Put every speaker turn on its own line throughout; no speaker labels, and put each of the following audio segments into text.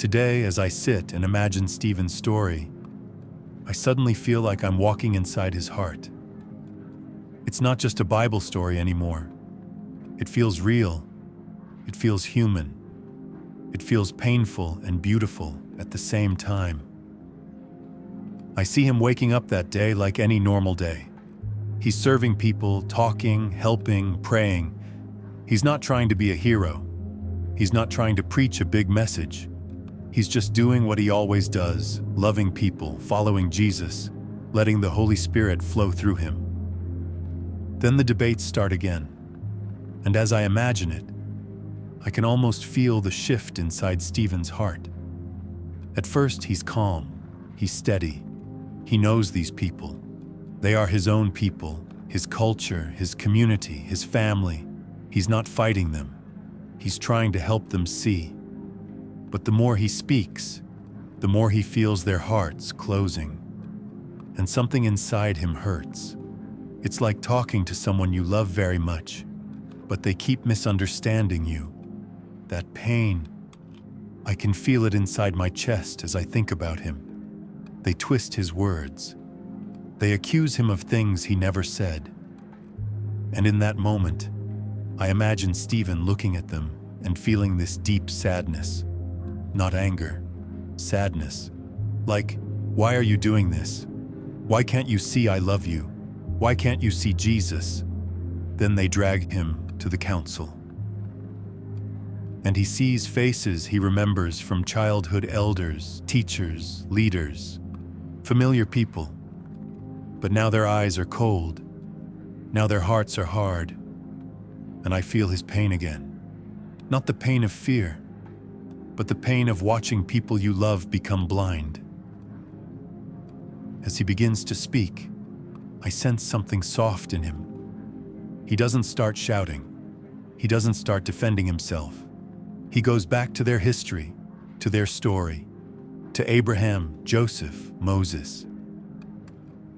Today, as I sit and imagine Stephen's story, I suddenly feel like I'm walking inside his heart. It's not just a Bible story anymore. It feels real. It feels human. It feels painful and beautiful at the same time. I see him waking up that day like any normal day. He's serving people, talking, helping, praying. He's not trying to be a hero. He's not trying to preach a big message. He's just doing what he always does, loving people, following Jesus, letting the Holy Spirit flow through him. Then the debates start again. And as I imagine it, I can almost feel the shift inside Stephen's heart. At first, he's calm, he's steady. He knows these people. They are his own people, his culture, his community, his family. He's not fighting them. He's trying to help them see. But the more he speaks, the more he feels their hearts closing. And something inside him hurts. It's like talking to someone you love very much, but they keep misunderstanding you. That pain, I can feel it inside my chest as I think about him. They twist his words. They accuse him of things he never said. And in that moment, I imagine Stephen looking at them and feeling this deep sadness. Not anger, sadness. Like, why are you doing this? Why can't you see I love you? Why can't you see Jesus? Then they drag him to the council. And he sees faces he remembers from childhood elders, teachers, leaders, familiar people. But now their eyes are cold. Now their hearts are hard. And I feel his pain again. Not the pain of fear, but the pain of watching people you love become blind. As he begins to speak, I sense something soft in him. He doesn't start shouting. He doesn't start defending himself. He goes back to their history, to their story, to Abraham, Joseph, Moses.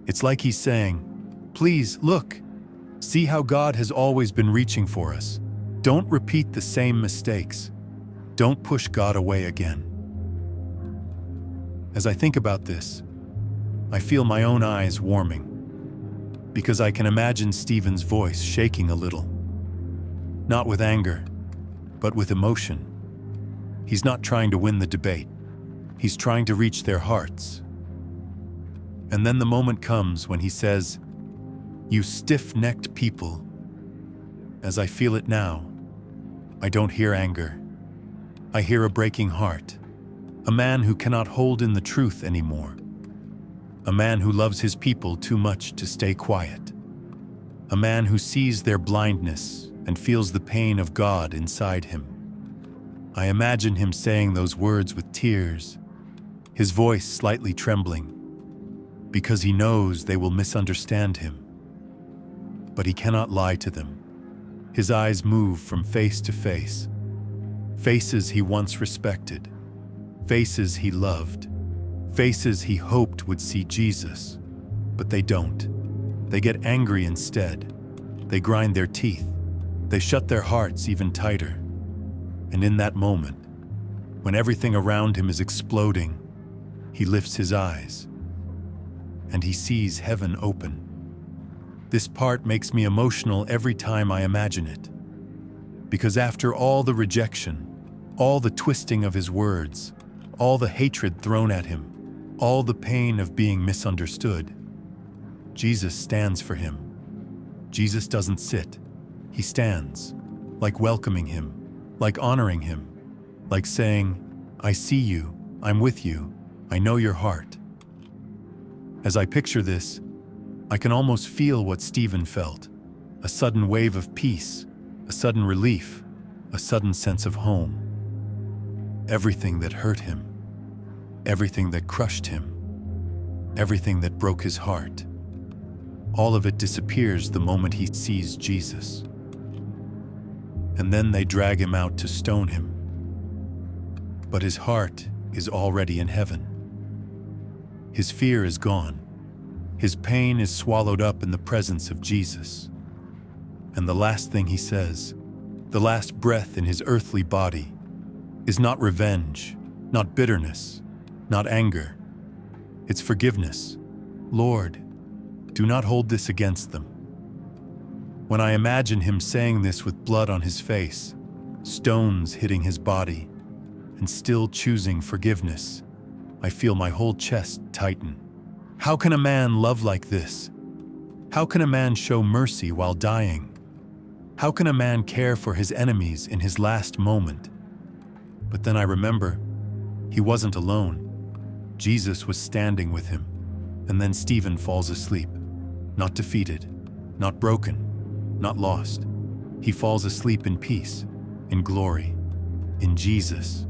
It's like he's saying, please, look, see how God has always been reaching for us. Don't repeat the same mistakes. Don't push God away again. As I think about this, I feel my own eyes warming, because I can imagine Stephen's voice shaking a little. Not with anger, but with emotion. He's not trying to win the debate. He's trying to reach their hearts. And then the moment comes when he says, "You stiff-necked people." As I feel it now, I don't hear anger. I hear a breaking heart. A man who cannot hold in the truth anymore. A man who loves his people too much to stay quiet. A man who sees their blindness and feels the pain of God inside him. I imagine him saying those words with tears, his voice slightly trembling, because he knows they will misunderstand him. But he cannot lie to them. His eyes move from face to face. Faces he once respected. Faces he loved. Faces he hoped would see Jesus. But they don't. They get angry instead. They grind their teeth. They shut their hearts even tighter. And in that moment, when everything around him is exploding, he lifts his eyes, and he sees heaven open. This part makes me emotional every time I imagine it. Because after all the rejection, all the twisting of his words, all the hatred thrown at him, all the pain of being misunderstood, Jesus stands for him. Jesus doesn't sit. He stands, like welcoming him, like honoring him, like saying, "I see you, I'm with you, I know your heart." As I picture this, I can almost feel what Stephen felt, a sudden wave of peace, a sudden relief, a sudden sense of home. Everything that hurt him, everything that crushed him, everything that broke his heart, all of it disappears the moment he sees Jesus. And then they drag him out to stone him. But his heart is already in heaven. His fear is gone. His pain is swallowed up in the presence of Jesus. And the last thing he says, the last breath in his earthly body, is not revenge, not bitterness, not anger. It's forgiveness. Lord, do not hold this against them. When I imagine him saying this with blood on his face, stones hitting his body, and still choosing forgiveness, I feel my whole chest tighten. How can a man love like this? How can a man show mercy while dying? How can a man care for his enemies in his last moment? But then I remember, he wasn't alone. Jesus was standing with him. And then Stephen falls asleep, not defeated, not broken, not lost. He falls asleep in peace, in glory, in Jesus.